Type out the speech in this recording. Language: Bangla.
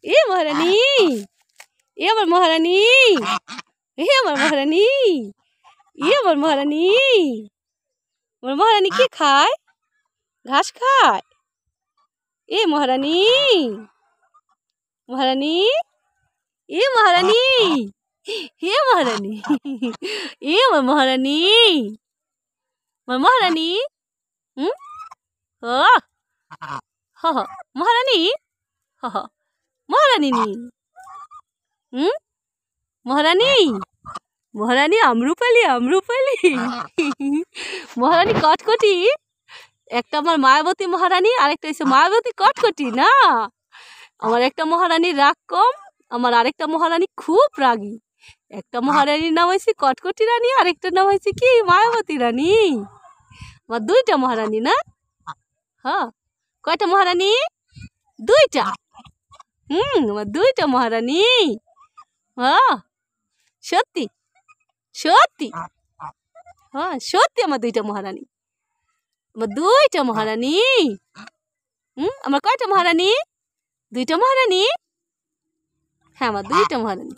এ মহারানী, এ আমার মহারানী, এ আমার মহারানী, এ আমার মহারানী। আমার মহারানী কি খায়? ঘাস খায়। এ মহারানী, মহারানী, এ মহারানী, হে মহারানী, এ আমার মহারানী, আমার মহারানী। হুম, ও হ হ মহারানী, হ হ মহারানী নি। হুম, মহারানী, মহারানী আমরুপালি, আমরুপালি। মহারানী কটকটি। একটা আমার মায়াবতী মহারানী, আরেকটা হচ্ছে মায়াবতী কটকটি না। আমার একটা মহারানীর রাগ কম, আমার আরেকটা মহারানী খুব রাগী। একটা মহারানীর নাম হয়েছে কটকটি রানী, আরেকটার নাম হয়েছে কি মায়াবতী রানী। আমার দুইটা মহারানী না। হ্যাঁ, কয়টা মহারানী? দুইটা। আমার দুইটা মহারানী। হ্যাঁ, সত্যি সত্যি, হ্যাঁ সত্যি আমার দুইটা মহারানী। আমার দুইটা মহারানী। আমার কয়টা মহারানী? দুইটা মহারানী। হ্যাঁ, আমার দুইটা মহারানী।